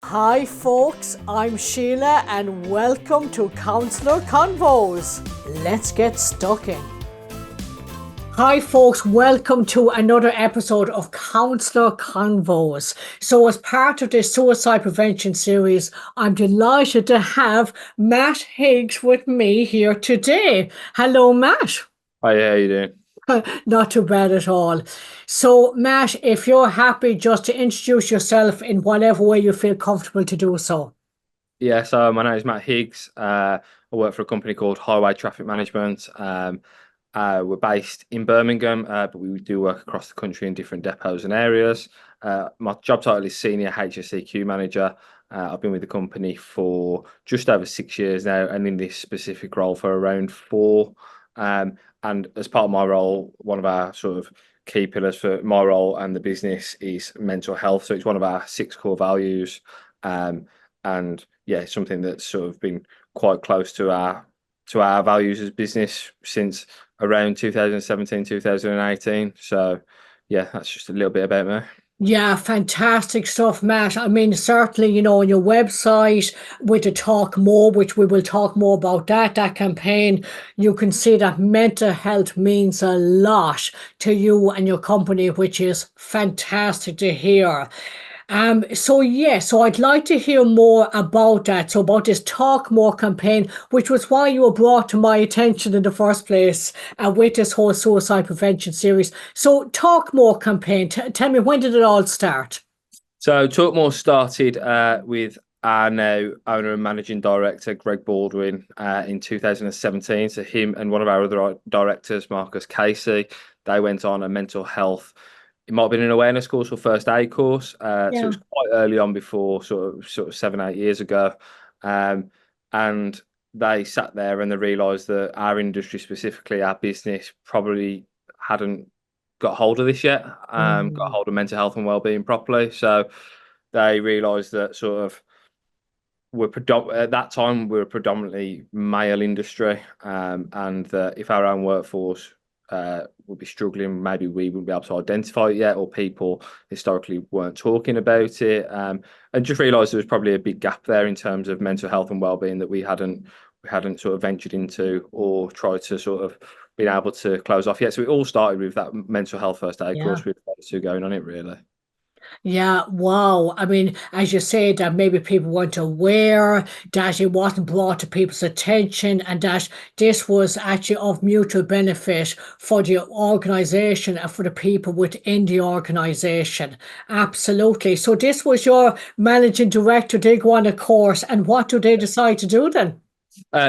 Hi folks, I'm Sheila and welcome to Counsellor Convos. Let's get stuck in. Hi folks, welcome to another episode of Counsellor Convos. So as part of this suicide prevention series, I'm delighted to have Matt Higgs with me here today. Hello Matt. Hi, how you doing? Not too bad at all. So, Matt, if you're happy just to introduce yourself in whatever way you feel comfortable to do so. Yeah, so my name is Matt Higgs. I work for a company called Highway Traffic Management. We're based in Birmingham, but we do work across the country in different depots and areas. My job title is Senior HSEQ Manager. I've been with the company for just over 6 years now, and in this specific role for around four. And as part of my role, one of our sort of key pillars for my role and the business is mental health. So it's one of our six core values. And yeah, it's something that's sort of been quite close to our values as business since around 2017, 2018. So yeah, that's just a little bit about me. Yeah, fantastic stuff, Matt. I mean, certainly, on your website with the Talk More, which we will talk more about that campaign, you can see that mental health means a lot to you and your company, which is fantastic to hear. So I'd like to hear more about that. So about this Talk More campaign, which was why you were brought to my attention in the first place, with this whole suicide prevention series. So Talk More campaign, tell me, when did it all start? So Talkmore started with our now owner and managing director, Greg Baldwin, in 2017. So him and one of our other directors, Marcus Casey, they went on a mental health. It might have been an awareness course or first aid course. So it Yeah. was quite early on before, sort of 7, 8 years ago. And they sat there and they realised that our industry, specifically our business, probably hadn't got hold of this yet, got Mm. hold of mental health and well-being properly. So they realised that sort of at that time we were predominantly male industry, and that if our own workforce would be struggling, maybe we wouldn't be able to identify it yet, or people historically weren't talking about it, and just realised there was probably a big gap there in terms of mental health and well-being that we hadn't sort of ventured into or tried to sort of been able to close off yet. So it all started with that mental health first aid Yeah. course with those two going on it really. Yeah, wow. I mean, as you say, that maybe people weren't aware, that it wasn't brought to people's attention, and that this was actually of mutual benefit for the organization and for the people within the organization. Absolutely. So this was your managing director, they go on a course, and what do they decide to do then?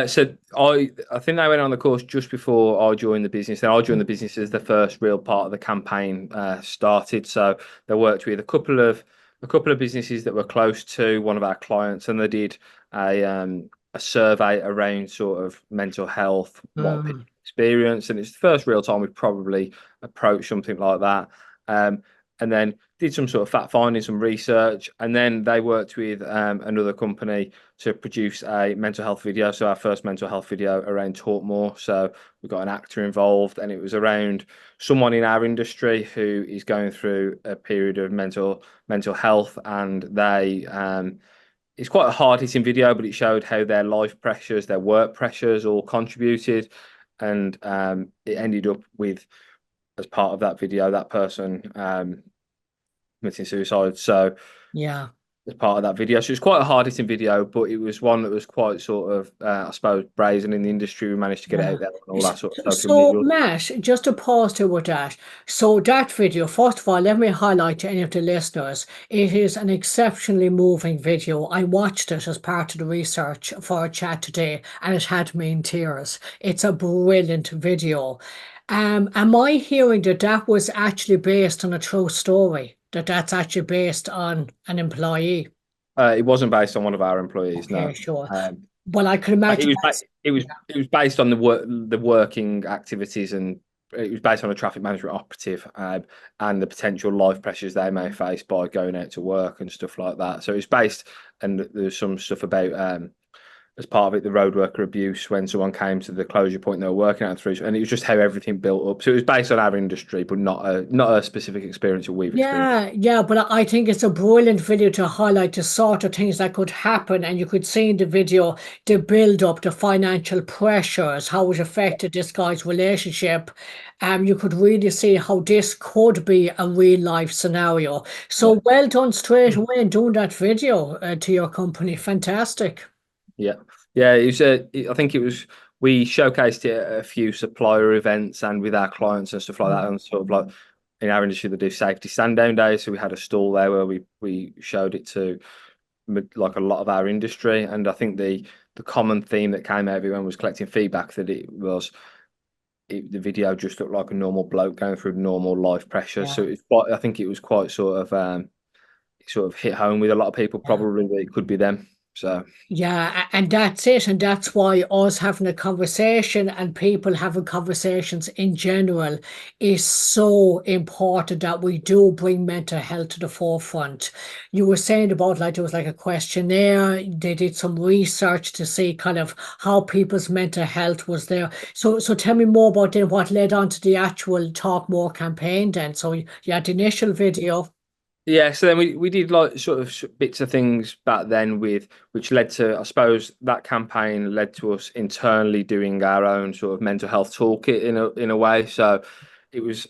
So I think they went on the course just before I joined the business. And I joined the business as the first real part of the campaign started. So they worked with a couple of businesses that were close to one of our clients, and they did a survey around sort of mental health, what people Mm. experience, and it's the first real time we've probably approached something like that. Um, and then did some sort of fact finding, some research, and then they worked with another company to produce a mental health video. So our first mental health video around Talk More. So we got an actor involved, and it was around someone in our industry who is going through a period of mental health, and it's quite a hard hitting video, but it showed how their life pressures, their work pressures, all contributed, and it ended up with, as part of that video, that person committing suicide. So Yeah. as part of that video. So it's quite a hard hitting video, but it was one that was quite sort of, I suppose, brazen in the industry. We managed to get it Yeah. out there and all S- that sort of social So, media. Matt, just to pause there with that. So, that video, first of all, let me highlight to any of the listeners, it is an exceptionally moving video. I watched it as part of the research for our chat today, and it had me in tears. It's a brilliant video. Am I hearing that that was actually based on a true story? That that's actually based on an employee? It wasn't based on one of our employees, Okay, no. sure. Um, Well, I could it imagine was that's, it was based on the working activities, and it was based on a traffic management operative, and the potential life pressures they may face by going out to work and stuff like that. So it's based, and there's some stuff about as part of it, the road worker abuse when someone came to the closure point they were working at through, and it was just how everything built up. So it was based on our industry, but not a specific experience that we've experienced. Yeah, but I think it's a brilliant video to highlight the sort of things that could happen. And you could see in the video the build up, the financial pressures, how it affected this guy's relationship. You could really see how this could be a real life scenario. Yeah. So well done straight away in doing that video to your company. Fantastic. Yeah, yeah. It was. I think it was. We showcased it at a few supplier events and with our clients and stuff like that, and sort of like in our industry, they do safety stand down days. So we had a stall there where we showed it to like a lot of our industry, and I think the common theme that came out of everyone was collecting feedback that the video just looked like a normal bloke going through normal life pressure. So Yeah. it's quite. I think it was quite sort of hit home with a lot of people. Yeah. Probably that it could be them. So. Yeah, and that's it. And that's why us having a conversation and people having conversations in general is so important that we do bring mental health to the forefront. You were saying about like there was like a questionnaire, they did some research to see kind of how people's mental health was there. So tell me more about then what led on to the actual Talk More campaign then. So you had the initial video. Yeah, so then we did like sort of bits of things back then with which led to, I suppose, that campaign led to us internally doing our own sort of mental health toolkit in a way. So it was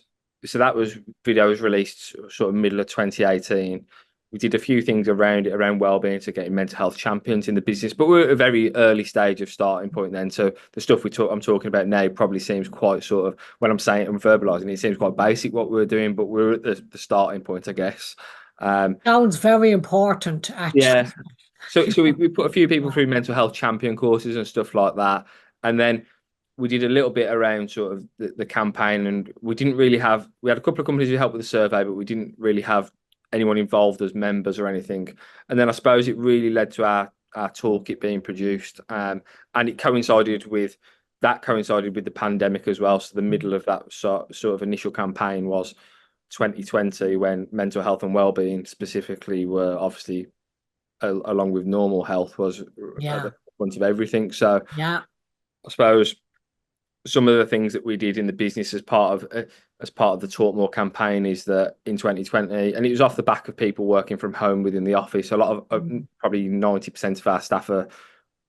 that was video was released sort of middle of 2018. We did a few things around it, around wellbeing, to getting mental health champions in the business, but we're at a very early stage of starting point then. So the stuff I'm talking about now probably seems quite sort of, when I'm saying it and verbalizing it seems quite basic what we're doing, but we're at the starting point, I guess. Um, Sounds very important, actually. yeah. So we put a few people through mental health champion courses and stuff like that. And then we did a little bit around sort of the campaign, and we had a couple of companies who helped with the survey, but we didn't really have anyone involved as members or anything. And then I suppose it really led to our toolkit being produced. And it coincided with the pandemic as well. So the middle of that sort of initial campaign was 2020, when mental health and well-being specifically were obviously, along with normal health, was at Yeah, the front of everything. So yeah. I suppose some of the things that we did in the business as part of the Talk More campaign is that in 2020, and it was off the back of people working from home within the office. A lot of probably 90% of our staff are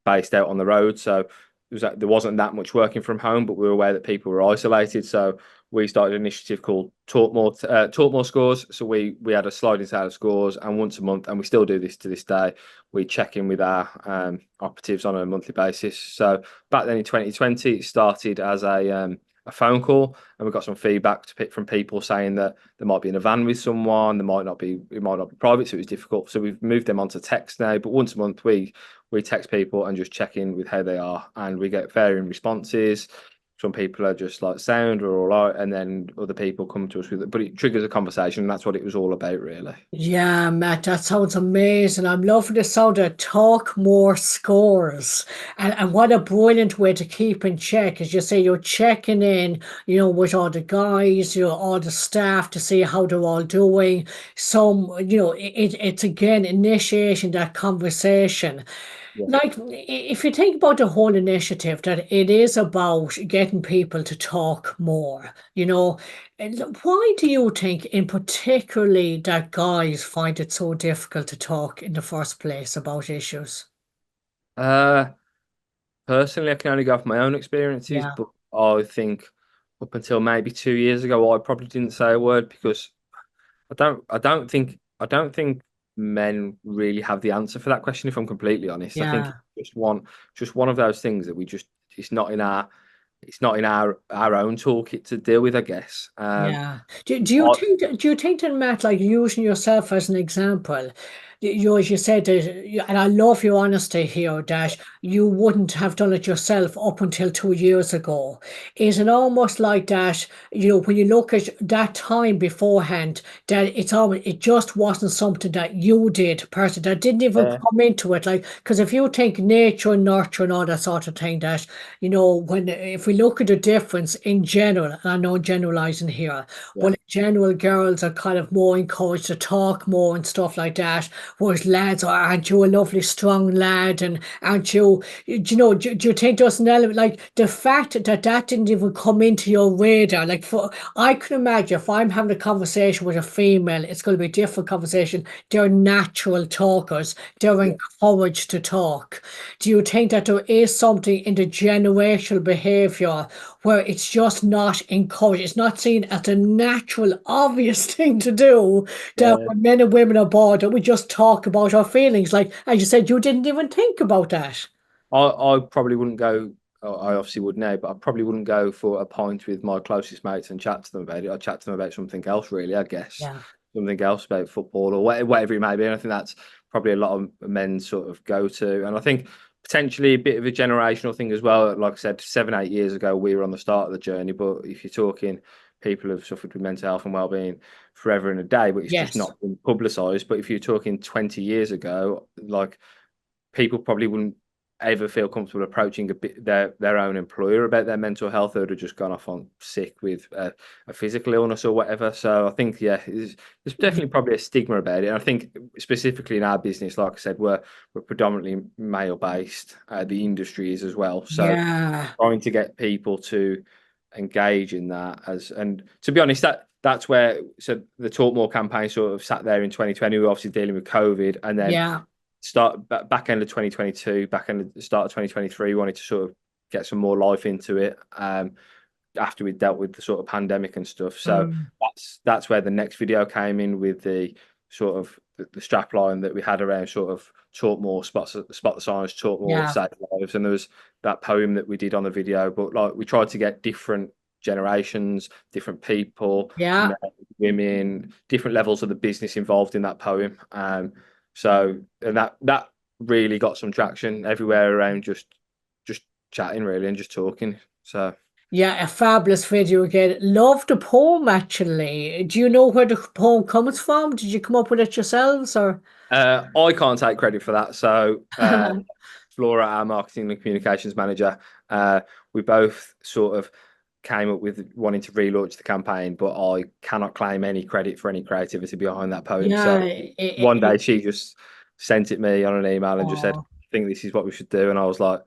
based out on the road, so there wasn't that much working from home, but we were aware that people were isolated. So we started an initiative called Talk More Scores. So we had a sliding scale of scores, and once a month, and we still do this to this day, we check in with our operatives on a monthly basis. So back then in 2020, it started as a phone call, and we got some feedback from people saying that they might be in a van with someone, it might not be private, so it was difficult. So we've moved them onto text now, but once a month we text people and just check in with how they are, and we get varying responses. Some people are just like sound or all right, and then other people come to us with it, but it triggers a conversation, and that's what it was all about, really. Yeah, Matt, that sounds amazing. I'm loving the sound of talk more scores. And what a brilliant way to keep in check. As you say, you're checking in, with all the guys, all the staff to see how they're all doing. Some, it's again initiating that conversation. Yeah. Like, if you think about the whole initiative, that it is about getting people to talk more, and why do you think, in particularly, that guys find it so difficult to talk in the first place about issues? Uh, Personally, I can only go off my own experiences, Yeah, but I think up until maybe 2 years ago, I probably didn't say a word because I don't think men really have the answer for that question. If I'm completely honest, I think yeah. it's just one of those things that we just it's not in our own toolkit to deal with, I guess. Yeah. Do you think that, Matt, like using yourself as an example, as you said that, and I love your honesty here, that you wouldn't have done it yourself up until 2 years ago. Is it almost like that, when you look at that time beforehand, that it just wasn't something that you did personally, that didn't even Yeah, come into it. Like, because if you think nature and nurture and all that sort of thing, that if we look at the difference in general, and I know generalizing here, yeah, but in general, girls are kind of more encouraged to talk more and stuff like that. whereas lads, oh, aren't you a lovely strong lad, and aren't you, do you think there's an element, like the fact that that didn't even come into your radar, like for, I can imagine if I'm having a conversation with a female, it's going to be a different conversation. They're natural talkers. They're Yeah. encouraged to talk. Do you think that there is something in the generational behavior where it's just not encouraged? It's not seen as a natural, obvious thing to do, that Yeah. when men and women are bored, that we just talk about our feelings. Like, as you said, you didn't even think about that. I probably wouldn't go. I obviously would now, but I probably wouldn't go for a pint with my closest mates and chat to them about it. I'd chat to them about something else, really. I guess Yeah. something else about football or whatever it may be. And I think that's probably a lot of men sort of go to. And I think potentially a bit of a generational thing as well. Like I said, 7, 8 years ago, we were on the start of the journey. But if you're talking people who've suffered with mental health and well-being forever and a day, but it's just Yes. not been publicised. But if you're talking 20 years ago, like people probably wouldn't ever feel comfortable approaching their own employer about their mental health. They would have just gone off on sick with a physical illness or whatever. So I think, yeah, there's definitely probably a stigma about it. And I think specifically in our business, like I said, we're predominantly male based. The industry is as well. So Yeah. trying to get people to engage in that and to be honest, that's where so the Talk More campaign sort of sat there in 2020. We were obviously dealing with COVID, and then Yeah. back end of 2022, back end of the start of 2023, we wanted to sort of get some more life into it. After we dealt with the sort of pandemic and stuff, so Mm. that's where the next video came in with the sort of the strap line that we had around sort of talk more, spot the signs, talk more, Yeah. save lives, and there was that poem that we did on the video. But like we tried to get different generations, different people, Yeah. men, women, different levels of the business involved in that poem. So and that really got some traction everywhere around just chatting really and just talking. So Yeah, a fabulous video again. Love the poem actually. Do you know where the poem comes from? Did you come up with it yourselves or? I can't take credit for that. So Flora, our marketing and communications manager, we both sort of came up with wanting to relaunch the campaign, but I cannot claim any credit for any creativity behind that poem. Yeah, So one day she just sent it me on an email and just said, oh. "I think this is what we should do," and I was like,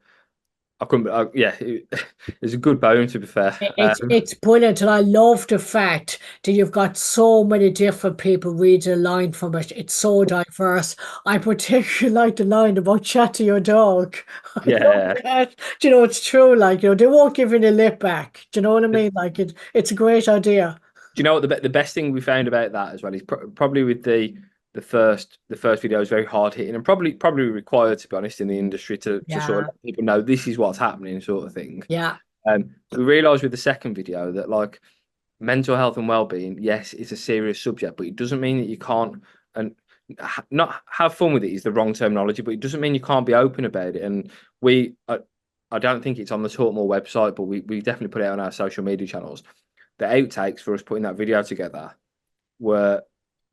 I couldn't. Yeah, it's a good poem to be fair. It's brilliant, and I love the fact that you've got so many different people reading a line from it. It's so diverse. I particularly like the line about chat to your dog. I love Yeah. that. Do you know, it's true. Like, they won't give you the lip back. Do you know what I mean? Like, it's a great idea. Do you know what the best thing we found about that as well is probably with the first video is very hard hitting and probably required, to be honest, in the industry to sort of Yeah, let people know this is what's happening, sort of thing. yeah, We realised with the second video that like mental health and well-being, yes, it's a serious subject, but it doesn't mean that you can't and not have fun with it is the wrong terminology, but it doesn't mean you can't be open about it. And I don't think it's on the Talk More website, but we definitely put it on our social media channels. The outtakes for us putting that video together were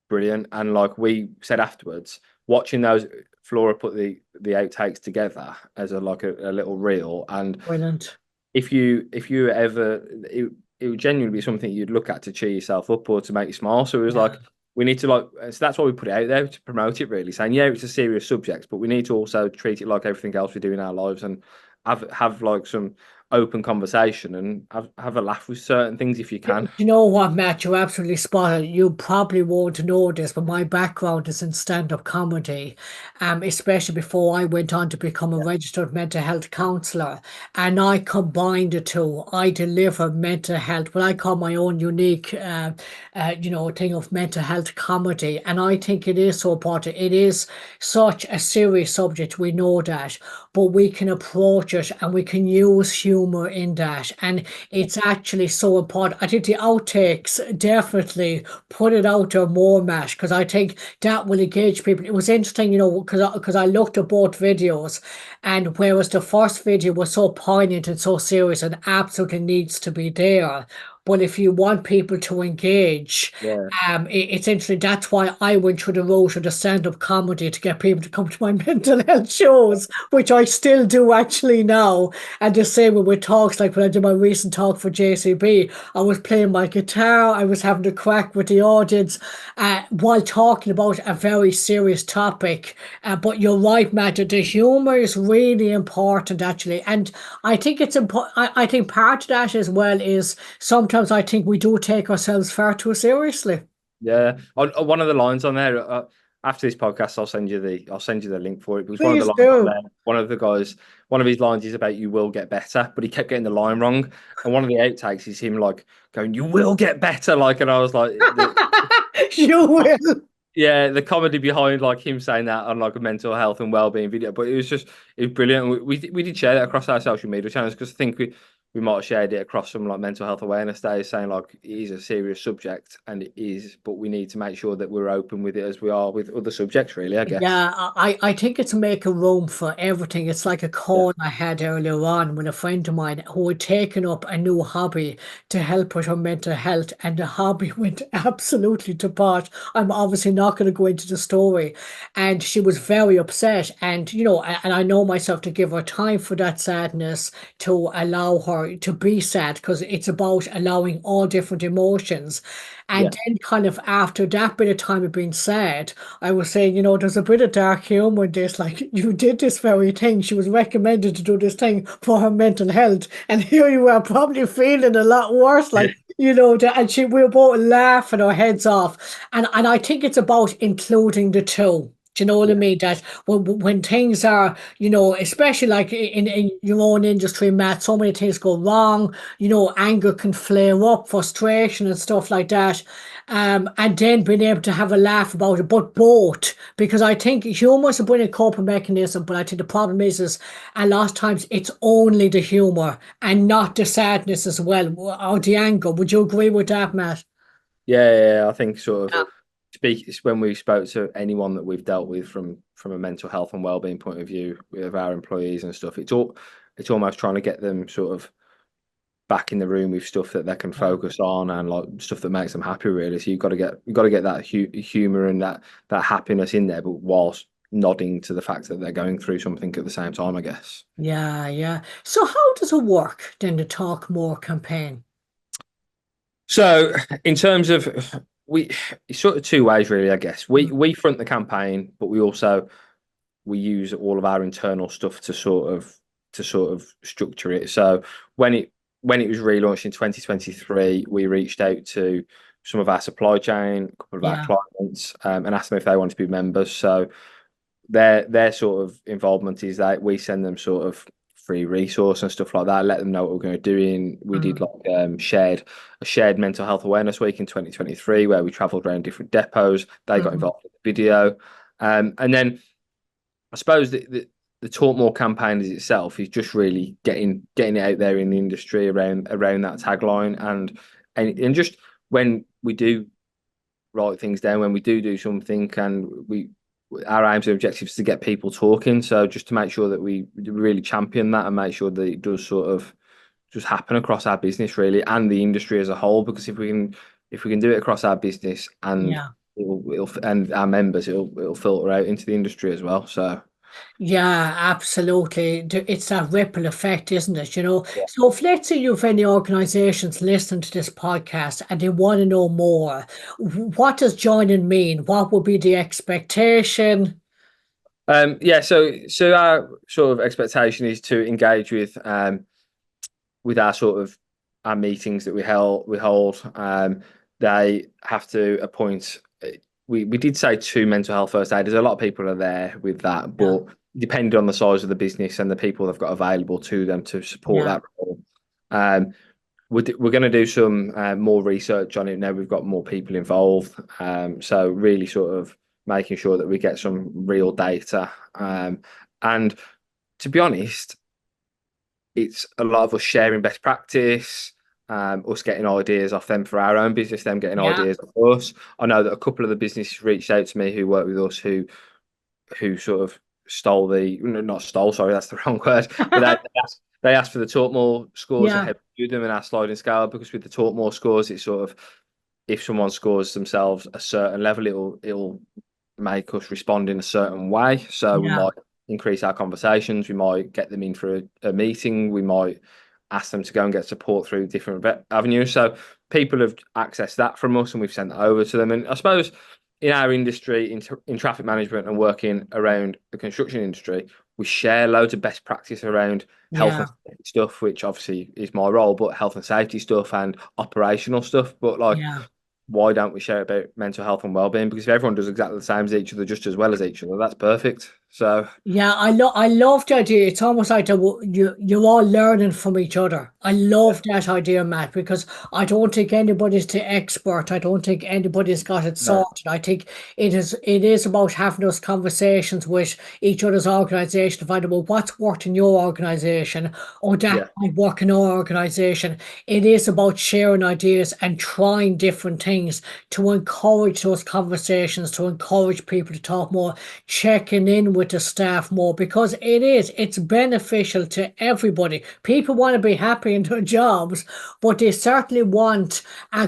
brilliant. And like we said afterwards, watching those, Flora put the outtakes together as a little reel. And brilliant. if you ever, it would genuinely be something you'd look at to cheer yourself up or to make you smile. So it was Yeah. like we need to so that's why we put it out there to promote it, really, saying yeah, it's a serious subject, but we need to also treat it like everything else we do in our lives and have like some open conversation and have a laugh with certain things if you can. You know what, Matt? You're absolutely spot on. You probably won't know this, but my background is in stand-up comedy, especially before I went on to become a registered mental health counsellor. And I combine the two. I deliver mental health, what I call my own unique, thing of mental health comedy. And I think it is so important. It is such a serious subject. We know that, but we can approach it and we can use humor in that. And it's actually so important. I think the outtakes definitely put it out there more, Matt, because I think that will engage people. It was interesting, because I looked at both videos, and whereas the first video was so poignant and so serious and absolutely needs to be there, but if you want people to engage, Yeah. it's interesting. That's why I went through the route of the stand-up comedy to get people to come to my mental health shows, which I still do actually now. And the same with talks, like when I did my recent talk for JCB, I was playing my guitar, I was having a crack with the audience while talking about a very serious topic. But you're right, Matt, that the humour is really important actually. And I think it's important. I think part of that as well is sometimes I think we do take ourselves far too seriously. Yeah. One of the lines on there, after this podcast, I'll send you the link for it. Because one of the Please lines on do. there, one of his lines is about you will get better, but he kept getting the line wrong. And one of the outtakes is him like going, "You will get better," like, and I was like, You will. yeah, the comedy behind like him saying that on like a mental health and well-being video, but it was brilliant. We did share that across our social media channels because I think we might have shared it across some like mental health awareness days, saying like it is a serious subject and it is, but we need to make sure that we're open with it as we are with other subjects, really, I guess. Yeah, I think it's making room for everything. It's like a Yeah, call I had earlier on with a friend of mine who had taken up a new hobby to help with her mental health, and the hobby went absolutely to pot. I'm obviously not going to go into the story. And she was very upset. And, and I know myself to give her time for that sadness, to allow her to be sad, because it's about allowing all different emotions. yeah, And then, kind of after that bit of time of being sad, I was saying, there's a bit of dark humor in this. Like, you did this very thing. She was recommended to do this thing for her mental health. And here you are, probably feeling a lot worse. Like, and we were both laughing our heads off. And I think it's about including the two. Do you know what I yeah, mean? That when things are, especially like in your own industry, Matt, so many things go wrong. Anger can flare up, frustration and stuff like that. And then being able to have a laugh about it, but both, because I think humor is a brilliant coping mechanism, but I think the problem is a lot of times it's only the humor and not the sadness as well, or the anger. Would you agree with that, Matt? yeah. I think sort of Yeah. when we spoke to anyone that we've dealt with from a mental health and well-being point of view with our employees and stuff, it's almost trying to get them sort of back in the room with stuff that they can Yeah. focus on and like stuff that makes them happy really. So you've got to get that humor and that happiness in there, but whilst nodding to the fact that they're going through something at the same time, I guess. Yeah, yeah. So how does it work then, the Talk More campaign? So in terms of we it's sort of two ways really, I guess. We Mm. we front the campaign, but we use all of our internal stuff to sort of structure it. So when it when it was relaunched in 2023, we reached out to some of our supply chain, a couple of our Yeah. clients, and asked them if they wanted to be members. So their sort of involvement is that we send them sort of free resource and stuff like that, let them know what we're going to do. We did Mm. like a shared mental health awareness week in 2023 where we traveled around different depots. They got Mm. involved in the video. And then I suppose the Talk More campaign as itself is just really getting it out there in the industry around that tagline and just when we do write things down, when we do something, and we our aims and objectives to get people talking. So just to make sure that we really champion that and make sure that it does sort of just happen across our business really and the industry as a whole. Because if we can do it across our business and Yeah. and our members, it'll filter out into the industry as well. So. Yeah, absolutely. It's that ripple effect, isn't it? So if let's say you've any organizations listening to this podcast and they want to know more, what does joining mean? What would be the expectation? Yeah, so our sort of expectation is to engage with our sort of our meetings that we hold. They have to appoint. We did say two mental health first aiders. A lot of people are there with that, Yeah, but depending on the size of the business and the people they've got available to them to support yeah, that role, um, we're going to do some more research on it now. We've got more people involved, so really sort of making sure that we get some real data. And to be honest, it's a lot of us sharing best practice, us getting ideas off them for our own business, them getting yeah. ideas off us. I know that a couple of the businesses reached out to me who work with us who sort of stole the not stole, sorry, that's the wrong word, but they ask for the talk more scores Yeah, ahead of them in our sliding scale, because with the talk more scores, it's sort of, if someone scores themselves a certain level, it'll make us respond in a certain way. So we yeah, might increase our conversations, we might get them in for a meeting, we might ask them to go and get support through different avenues. So people have accessed that from us, and we've sent that over to them. And I suppose in our industry, in traffic management and working around the construction industry, we share loads of best practice around health yeah. and safety stuff, which obviously is my role, but health and safety stuff and operational stuff. But like, Yeah. why don't we share about mental health and well-being? Because if everyone does exactly the same as each other, just as well as each other, that's perfect. So Yeah, I love the idea. It's almost like you're all learning from each other. I yeah, love that idea, Matt, because I don't think anybody's the expert. I don't think anybody's got it no, sorted. I think it is about having those conversations with each other's organization to find out, well, what's worked in your organization, or that yeah, might work in our organization. It is about sharing ideas and trying different things to encourage those conversations, to encourage people to talk more, checking in with the staff more, because it's beneficial to everybody. People want to be happy in their jobs, but they certainly want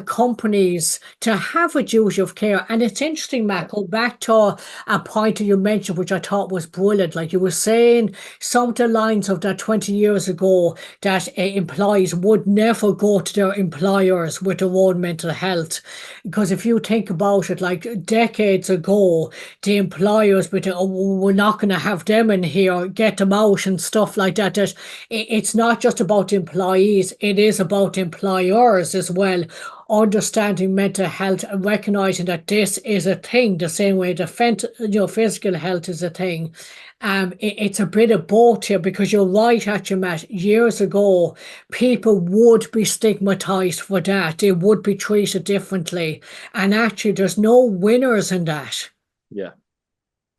companies to have a duty of care. And it's interesting, Matt, go back to a point that you mentioned, which I thought was brilliant. Like you were saying, some of the lines of that 20 years ago, that employees would never go to their employers with their own mental health. Because if you think about it, like decades ago, the employers, but oh, we're not going to have them in here, get them out and stuff like that. That it's not just about employees, it is about employers as well. Understanding mental health and recognizing that this is a thing, the same way the physical health is a thing. It's a bit of both here, because you're right, actually, Matt. Years ago, people would be stigmatized for that. They would be treated differently. And actually, there's no winners in that. yeah.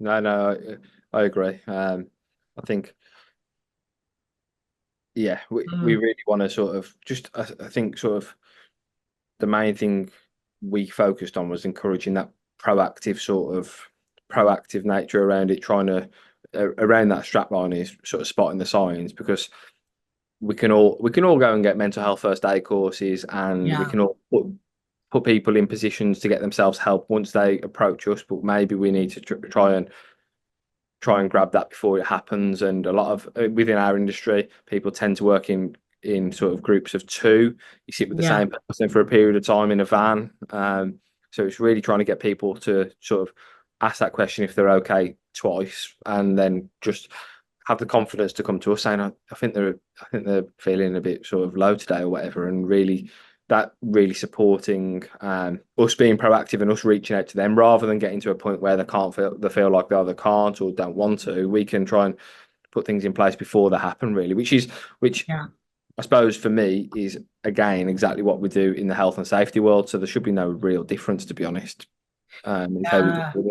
No, no, I agree. I think, yeah, we Mm, really want to sort of just, I think, sort of the main thing we focused on was encouraging that proactive sort of proactive nature around it, trying to around that strap line is sort of spotting the signs, because we can all go and get mental health first aid courses, and we yeah, can all put people in positions to get themselves help once they approach us, but maybe we need to try and grab that before it happens. And a lot of within our industry, people tend to work in sort of groups of two. You sit with the yeah. same person for a period of time in a van. So it's really trying to get people to sort of ask that question if they're okay twice, and then just have the confidence to come to us saying, I think they're feeling a bit sort of low today or whatever, and really that really supporting us being proactive and us reaching out to them, rather than getting to a point where they feel like they either can't or don't want to. We can try and put things in place before they happen, really, which Yeah. I suppose for me is again exactly what we do in the health and safety world. So there should be no real difference, to be honest, in how we do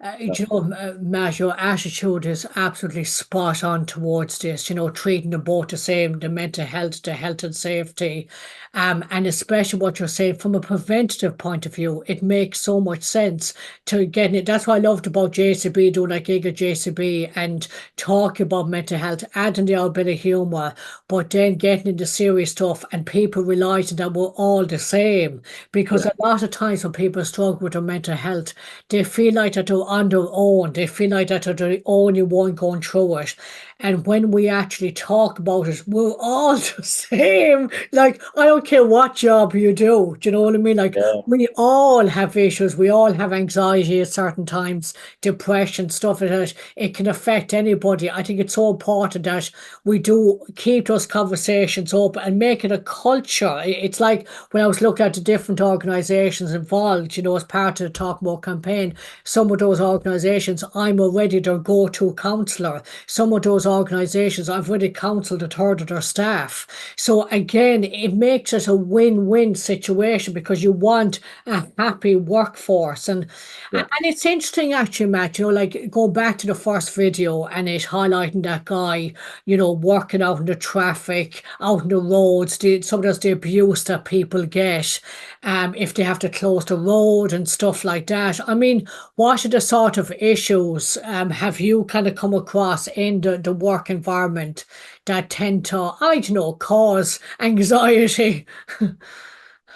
Uh, it. So, Matt, your attitude is absolutely spot on towards this, treating them both the same, the health and safety. And especially what you're saying from a preventative point of view, it makes so much sense to get it. That's what I loved about JCB, doing a gig at JCB and talking about mental health, adding the odd bit of humour, but then getting into serious stuff and people realising that we're all the same. Because yeah, a lot of times when people struggle with their mental health, they feel like that they're on their own. They feel like that they're the only one going through it. And when we actually talk about it, we're all the same. Like, I don't care what job you do. Do you know what I mean? Like, yeah, we all have issues. We all have anxiety at certain times, depression, stuff like that. It can affect anybody. I think it's so important that we do keep those conversations open and make it a culture. It's like when I was looking at the different organizations involved, as part of the Talk More campaign, some of those organizations, I'm already their go-to counsellor. Some of those organizations, I've already counselled a third of their staff. So again, it makes it a win-win situation, because you want a happy workforce. And yeah, it's interesting actually, Matt, like go back to the first video and it highlighting that guy, working out in the traffic, out in the roads, sometimes the abuse that people get, if they have to close the road and stuff like that. I mean, what are the sort of issues have you kind of come across in the work environment that tend to, I don't know, cause anxiety?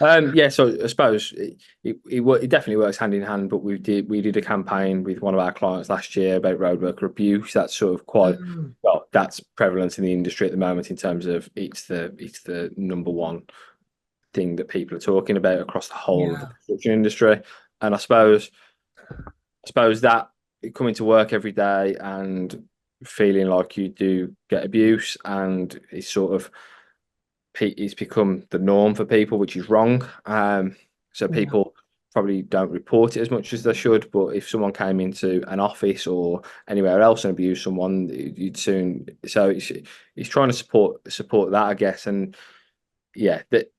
Yeah, so I suppose it definitely works hand in hand. But we did a campaign with one of our clients last year about road worker abuse. That's sort of quite Mm, well. That's prevalent in the industry at the moment in terms of it's the number one thing that people are talking about across the whole of the yeah, construction industry. And I suppose that coming to work every day and feeling like you do get abuse, and it's become the norm for people, which is wrong. So yeah. people probably don't report it as much as they should. But if someone came into an office or anywhere else and abused someone, you'd soon. So it's trying to support that, I guess. And yeah, that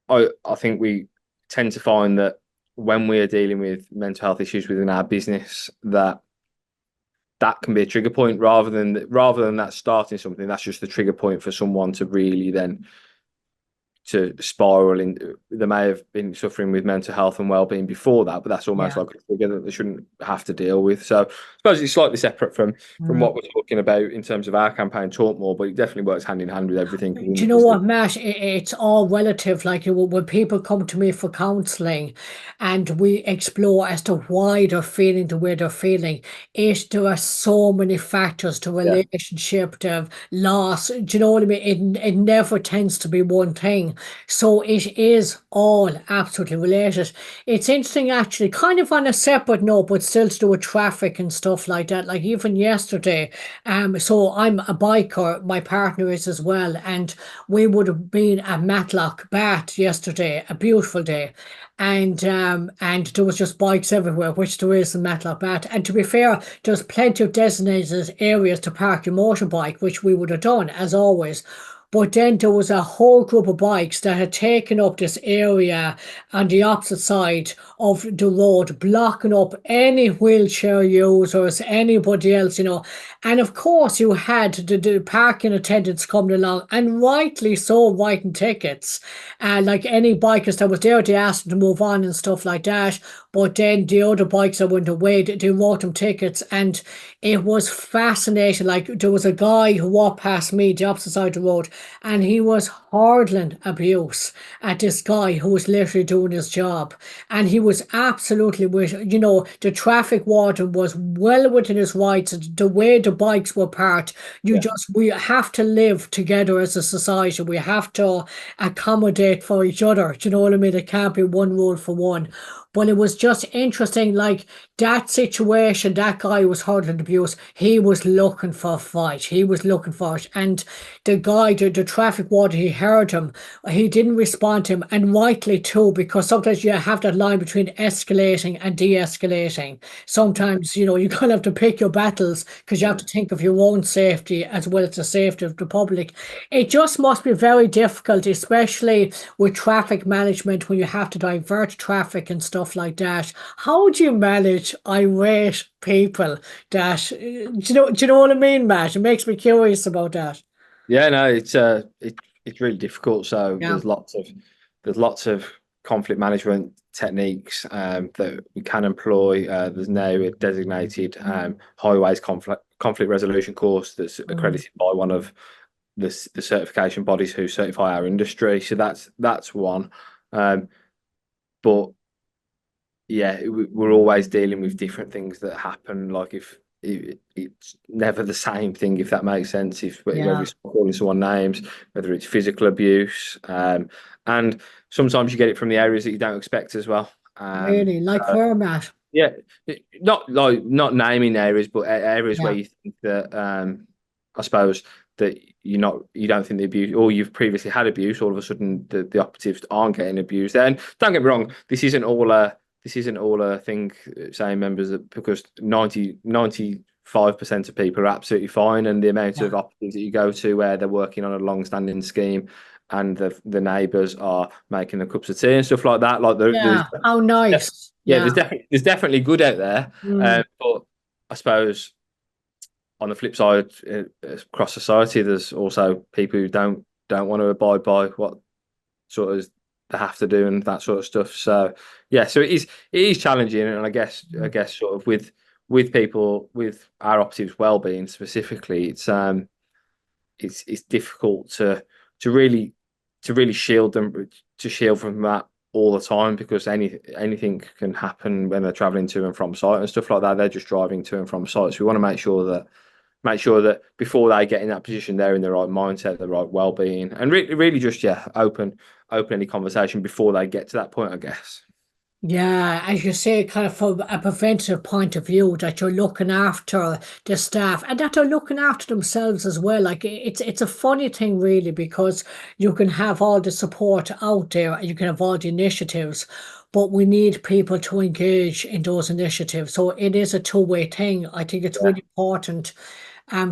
I think we tend to find that when we are dealing with mental health issues within our business, that can be a trigger point rather than that starting something. That's just the trigger point for someone to really then to spiral in. They may have been suffering with mental health and well-being before that, but that's almost Yeah. like a trigger that they shouldn't have to deal with. So I suppose it's slightly separate from Mm. what we're talking about in terms of our campaign Talk More, but it definitely works hand in hand with everything Do in the you know business. what, Matt? It's all relative. Like when people come to me for counselling and we explore as to why they're feeling the way they're feeling, there are so many factors to Yeah, relationship, to loss. Do you know what I mean? It never tends to be one thing. So it is all absolutely related. It's interesting, actually, kind of on a separate note, but still to do with traffic and stuff like that. Like even yesterday, so I'm a biker, my partner is as well, and we would have been at Matlock Bath yesterday, a beautiful day. And there was just bikes everywhere, which there is in Matlock Bath. And to be fair, there's plenty of designated areas to park your motorbike, which we would have done as always. But then there was a whole group of bikes that had taken up this area on the opposite side of the road, blocking up any wheelchair users, anybody else, you know. And of course, you had the parking attendants coming along, and rightly so, writing tickets. Like any bikers that was there, they asked them to move on and stuff like that. But then the other bikes that went away, they wrote them tickets, and it was fascinating. Like there was a guy who walked past me, the opposite side of the road, and he was hurling abuse at this guy who was literally doing his job. And he was absolutely with, you know, the traffic warden was well within his rights. The way the bikes were parked, yeah, we have to live together as a society. We have to accommodate for each other. Do you know what I mean? It can't be one rule for one. But it was just interesting, like that situation, that guy who was hurling abuse, he was looking for a fight. He was looking for it. And the guy, the traffic warden, he heard him. He didn't respond to him, and rightly too, because sometimes you have that line between escalating and de-escalating. Sometimes, you know, you kind of have to pick your battles because you have yeah. to think of your own safety as well as the safety of the public. It just must be very difficult, especially with traffic management when you have to divert traffic and stuff like that. How do you manage irate people that, do you know what I mean, Matt? It makes me curious about that. Yeah, no, it's really difficult. So Yeah. there's lots of conflict management techniques that we can employ. There's now a designated highways conflict resolution course that's Mm. accredited by one of the certification bodies who certify our industry. So that's one. Um, but yeah, we're always dealing with different things that happen. Like if it's never the same thing, if that makes sense. If whether Yeah. it's calling someone names, whether it's physical abuse, and sometimes you get it from the areas that you don't expect as well. Really, like So, where, Matt? yeah, not naming areas, but areas where Yeah. you think that I suppose that you don't think the abuse, or you've previously had abuse. All of a sudden, the operatives aren't getting abused. And don't get me wrong, this isn't all a thing saying members that, because 95% of people are absolutely fine, and the amount of Yeah. operatives that you go to where they're working on a long-standing scheme and the neighbours are making the cups of tea and stuff like that. Like there's Yeah. How nice. yeah, Yeah. there's definitely good out there, Mm. but I suppose on the flip side, across society, there's also people who don't want to abide by what sort of they have to do and that sort of stuff. So yeah, so it is challenging, and I guess sort of with people with our operatives' well-being specifically, it's difficult to really to really shield them to shield from that all the time, because anything can happen when they're traveling to and from site and stuff like that. They're just driving to and from site, so we want to make sure that before they get in that position, they're in the right mindset, the right well-being, and really just open any conversation before they get to that point, I guess. Yeah, as you say, kind of from a preventative point of view, that you're looking after the staff and that they're looking after themselves as well. Like it's a funny thing really, because you can have all the support out there and you can have all the initiatives, but we need people to engage in those initiatives. So it is a two-way thing. I think it's Yeah, really important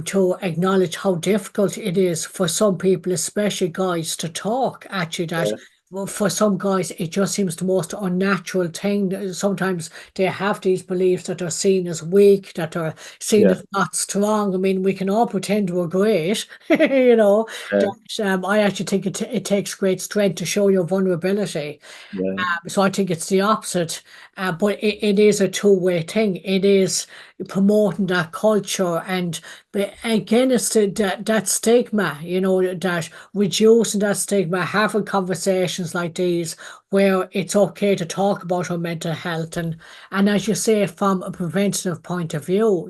to acknowledge how difficult it is for some people, especially guys, to talk. Actually, that yeah, well, for some guys, it just seems the most unnatural thing. Sometimes they have these beliefs that are seen as weak, that are seen yeah, as not strong. I mean, we can all pretend we're great, you know. yeah, That I actually think it takes great strength to show your vulnerability. yeah, So I think it's the opposite, but it is a two-way thing. It is promoting that culture, and but again, it's that stigma, that reducing that stigma, having conversations like these where it's okay to talk about our mental health, and as you say, from a preventative point of view,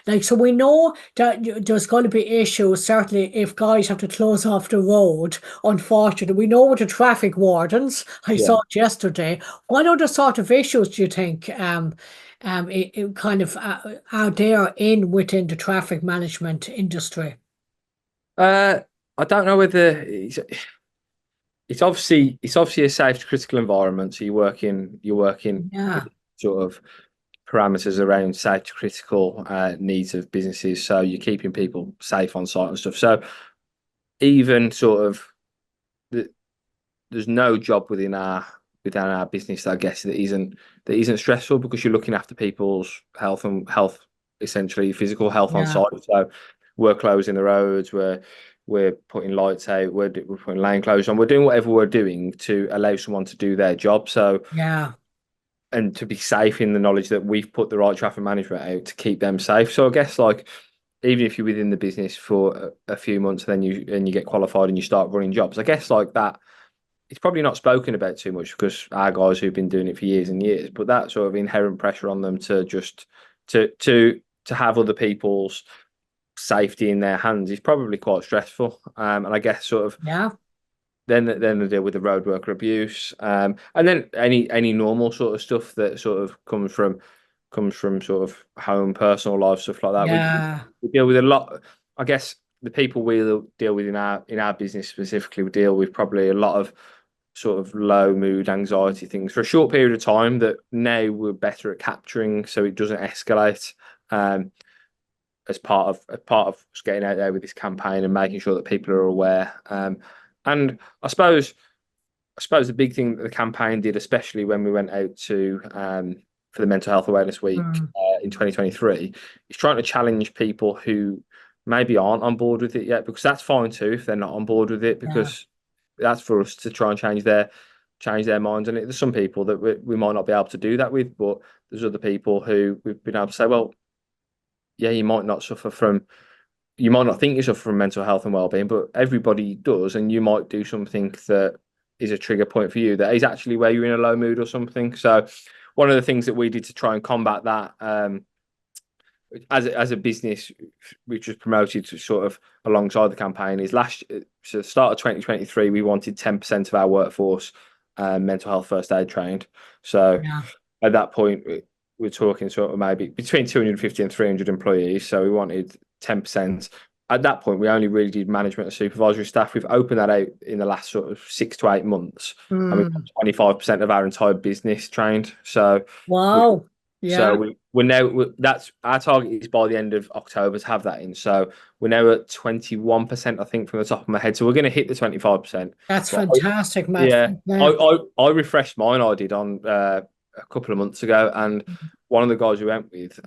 like so we know that there's going to be issues. Certainly, if guys have to close off the road, unfortunately, we know with the traffic wardens. I yeah. saw it yesterday. What other sort of issues do you think it kind of are there in within the traffic management industry? Uh, I don't know whether it's obviously a safe critical environment. So you're working Yeah, with sort of parameters around safety critical needs of businesses. So you're keeping people safe on site and stuff. So even sort of the, there's no job within our business, I guess, that isn't stressful, because you're looking after people's health, essentially physical health on yeah, site. So we're closing the roads, we're putting lights out, we're putting lane closures on, we're doing whatever we're doing to allow someone to do their job. So, yeah, and to be safe in the knowledge that we've put the right traffic management out to keep them safe. So I guess, like, even if you're within the business for a few months, then you get qualified and you start running jobs, I guess, like that, it's probably not spoken about too much because our guys who've been doing it for years and years, but that sort of inherent pressure on them to just to have other people's safety in their hands is probably quite stressful. And I guess sort of yeah, then they deal with the road worker abuse, and then any normal sort of stuff that sort of comes from sort of home, personal life, stuff like that. yeah, We deal with a lot. I guess the people we deal with in our business specifically, we deal with probably a lot of sort of low mood, anxiety things for a short period of time that now we're better at capturing, so it doesn't escalate. Um, as part of us getting out there with this campaign and making sure that people are aware. And I suppose the big thing that the campaign did, especially when we went out to for the Mental Health Awareness Week mm, in 2023, is trying to challenge people who maybe aren't on board with it yet, because that's fine too if they're not on board with it, yeah, because that's for us to try and change their minds. And there's some people that we might not be able to do that with, but there's other people who we've been able to say, well, yeah, you might not think you suffer from mental health and well-being, but everybody does, and you might do something that is a trigger point for you that is actually where you're in a low mood or something. So one of the things that we did to try and combat that, as a business, which was promoted to sort of alongside the campaign, is so the start of 2023, we wanted 10% of our workforce mental health first aid trained. So yeah, at that point, we're talking sort of maybe between 250 and 300 employees. So we wanted 10%. At that point, we only really did management and supervisory staff. We've opened that out in the last sort of 6 to 8 months, and we've got mm. 25% of our entire business trained. So we Wow, so yeah, we're now that's our target is by the end of October to have that in. So we're now at 21%, I think, from the top of my head. So we're going to hit the 25%. that's But fantastic, Matt. yeah, I, Yeah, I refreshed mine. I did on a couple of months ago, and one of the guys we went with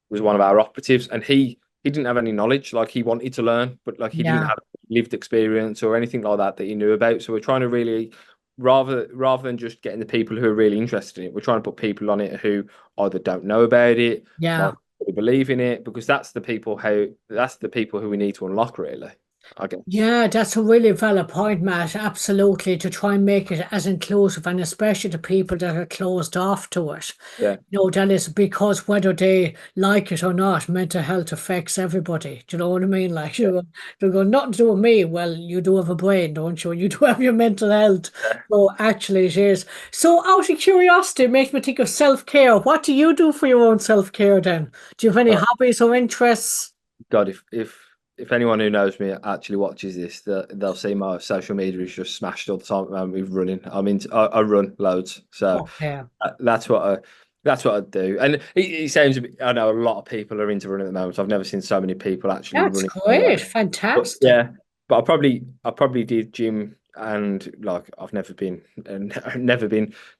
was one of our operatives, and he didn't have any knowledge. Like, he wanted to learn, but like he didn't yeah, have lived experience or anything like that that you knew about. So we're trying to really, rather than just getting the people who are really interested in it, we're trying to put people on it who either don't know about it, might Yeah. not really believe in it, because that's the people who we need to unlock, really, I guess. Yeah, that's a really valid point, Matt. Absolutely, to try and make it as inclusive, and especially the people that are closed off to it. Yeah, That is because whether they like it or not, mental health affects everybody. Do you know what I mean? Like, yeah, they're going, nothing to do with me. Well, you do have a brain, don't you? You do have your mental health. yeah. So actually, it is. So, out of curiosity, it makes me think of self-care. What do you do for your own self-care then? Do you have any Uh, hobbies or interests? God, if anyone who knows me actually watches this, they'll see my social media is just smashed all the time with running. I run loads, so Okay. that's what I do. And it seems I know a lot of people are into running at the moment. I've never seen so many people actually That's running great. anywhere. But Fantastic. yeah, but I probably did gym, and like I've never been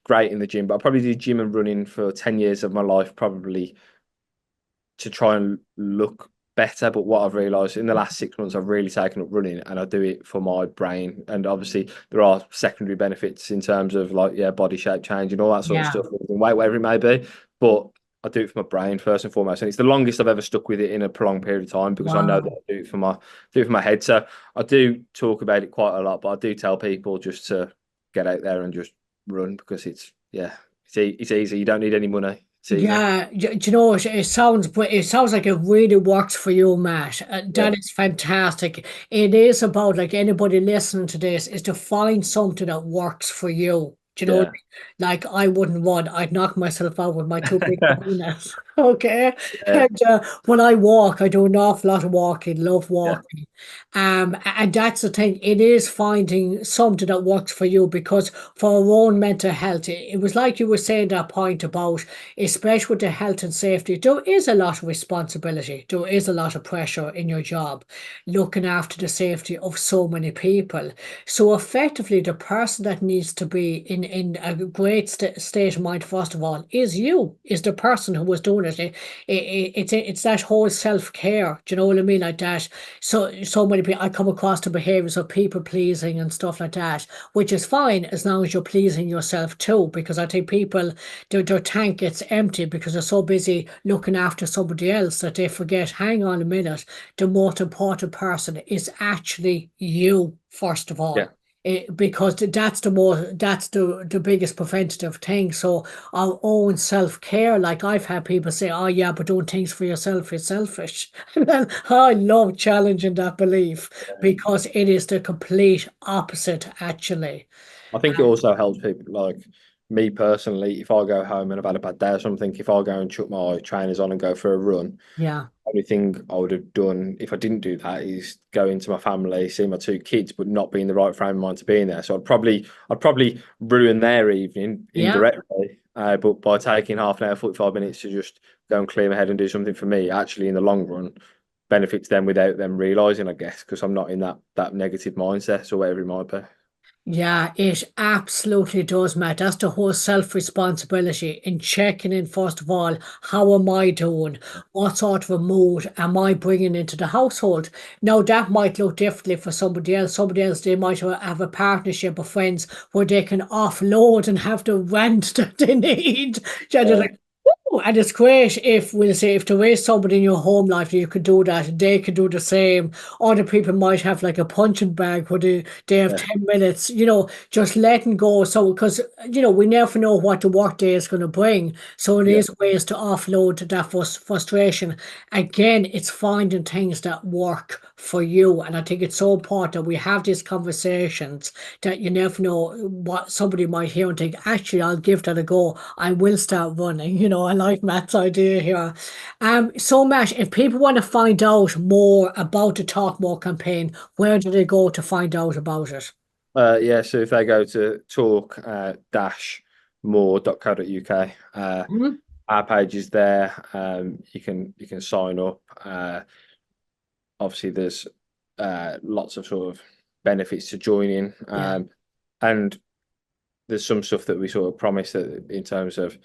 great in the gym, but I probably did gym and running for 10 years of my life, probably to try and look better. But what I've realised in the last 6 months, I've really taken up running, and I do it for my brain. And obviously, there are secondary benefits in terms of like body shape change and all that sort of Yeah. stuff, losing weight, whatever it may be. But I do it for my brain first and foremost, and it's the longest I've ever stuck with it in a prolonged period of time because I know that Wow. I do it for my head. So I do talk about it quite a lot, but I do tell people just to get out there and just run because it's easy. You don't need any money. It's easy. Yeah, do you know it sounds like it really works for you, Matt. Yeah, That is fantastic. It is about like anybody listening to this is to find something that works for you. Do you know what I yeah, mean? Like I wouldn't run. I'd knock myself out with my two big cojones. Okay. yeah, And when I walk, I do an awful lot of walking, love yeah. walking. And that's the thing. It is finding something that works for you because for our own mental health, it was like you were saying that point about, especially with the health and safety, there is a lot of responsibility. There is a lot of pressure in your job, looking after the safety of so many people. So effectively, the person that needs to be in a great state of mind, first of all, is you, is the person who was doing it. It's that whole self-care. Do you know what I mean? Like that. So many people, I come across the behaviors of people pleasing and stuff like that, which is fine as long as you're pleasing yourself too, because I think people, their tank gets empty because they're so busy looking after somebody else that they forget, hang on a minute, the most important person is actually you, first of all. Yeah. Because that's the biggest preventative thing. So our own self-care, like I've had people say, oh yeah, but doing things for yourself is selfish. And I love challenging that belief because it is the complete opposite, actually. I think it also helps people like me personally. If I go home and I've had a bad day or something, if I go and chuck my trainers on and go for a run, Yeah. only thing I would have done if I didn't do that is go into my family, see my two kids, but not be in the right frame of mind to be in there. So I'd probably ruin their evening Yeah. indirectly. But by taking half an hour, 45 minutes to just go and clear my head and do something for me, actually in the long run benefits them without them realizing, I guess, because I'm not in that negative mindset or whatever it might be. Yeah, it absolutely does, Matt. That's the whole self-responsibility in checking in, first of all, how am I doing? What sort of a mood am I bringing into the household? Now, that might look differently for somebody else. Somebody else, they might have a partnership of friends where they can offload and have the rent that they need. Yeah, they're Yeah, like, "Ooh," and it's great if, we'll say, if there is somebody in your home life that you could do that, they could do the same. Other people might have like a punching bag where they have yeah, 10 minutes, just letting go. So, because, we never know what the work day is going to bring. So, it yeah. is ways to offload that frustration. Again, it's finding things that work for you. And I think it's so important that we have these conversations that you never know what somebody might hear and think, actually, I'll give that a go. I will start running. I like Matt's idea here. So Matt, if people want to find out more about the Talk More campaign, where do they go to find out about it? Yeah, so if they go to talk dash more.co.uk, Mhm. our page is there. You can sign up. Obviously, there's lots of sort of benefits to joining, Yeah. and there's some stuff that we sort of promise that in terms of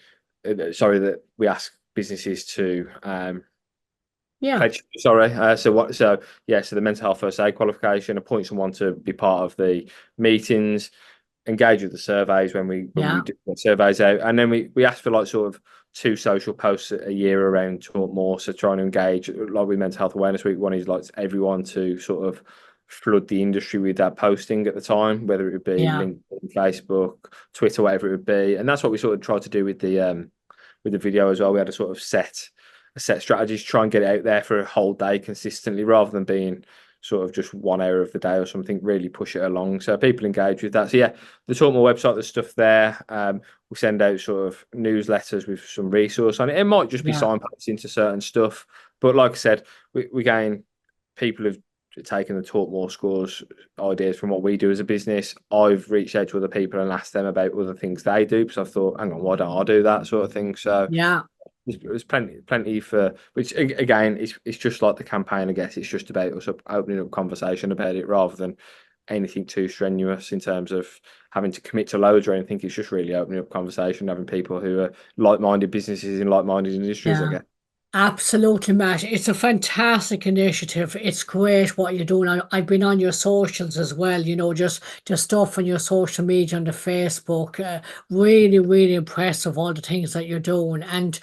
sorry that we ask businesses to Yeah. Sorry. So the mental health first aid qualification, appoint someone to be part of the meetings, engage with the surveys when we Yeah. do the surveys out, and then we ask for like sort of 2 social posts a year around Talk More. So trying to engage, like with Mental Health Awareness Week, one is like everyone to sort of flood the industry with that posting at the time, whether it would be Yeah. LinkedIn, Facebook, Twitter, whatever it would be, and that's what we sort of tried to do with the video as well. We had a sort of set strategy to try and get it out there for a whole day consistently, rather than being sort of just 1 hour of the day or something. Really push it along so people engage with that. So yeah, the Talk More website, there's stuff there. We send out sort of newsletters with some resource on it. It might just be Yeah. signposting to certain stuff, but like I said, we gain people who've taken the Talk More scores ideas from what we do as a business. I've reached out to other people and asked them about other things they do, because I thought, hang on, why don't I do that sort of thing? So Yeah. there's plenty for, which again, it's just like the campaign. I guess it's just about us opening up conversation about it, rather than anything too strenuous in terms of having to commit to loads or anything. It's just really opening up conversation, having people who are like-minded businesses in like-minded industries, I Yeah. guess. Absolutely, Matt. It's a fantastic initiative. It's great what you're doing. I've been on your socials as well, just stuff on your social media on the Facebook. Really, really impressive, all the things that you're doing. And,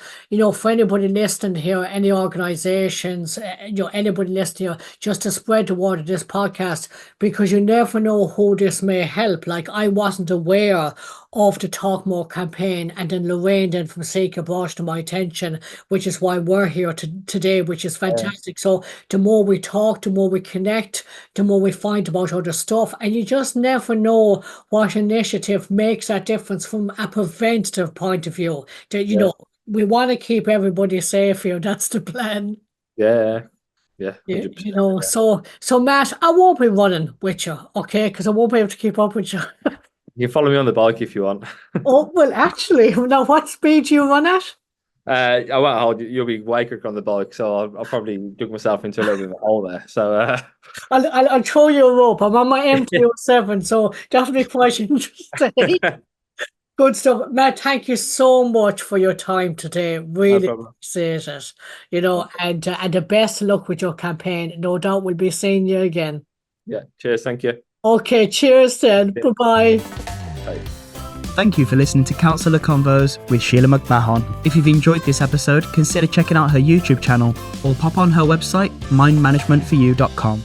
for anybody listening here, any organizations, anybody listening here, just to spread the word of this podcast, because you never know who this may help. Like, I wasn't aware of the Talk More campaign, and then Lorraine then from Seeker brought it to my attention, which is why we're here today, which is Yeah. fantastic. So the more we talk, the more we connect, the more we find about other stuff, and you just never know what initiative makes that difference from a preventative point of view. That Yeah. we want to keep everybody safe here. That's the plan. Yeah. Yeah. You, 100%. Yeah. so Matt, I won't be running with you, okay? Because I won't be able to keep up with you. You can follow me on the bike if you want. Oh, well, actually, now what speed do you run at? I won't hold you. You'll be way quicker on the bike, so I'll probably dug myself into a little bit of a hole there. So I'll throw you a rope. I'm on my MT-07, so that'll be quite interesting. Good stuff. Matt, thank you so much for your time today. no Really problem. appreciate it. And the best of luck with your campaign. No doubt we'll be seeing you again. Yeah. Cheers. Thank you. Okay, cheers then. Bye-bye. Bye. Thank you for listening to Counsellor Convos with Sheila McMahon. If you've enjoyed this episode, consider checking out her YouTube channel or pop on her website, mindmanagementforyou.com.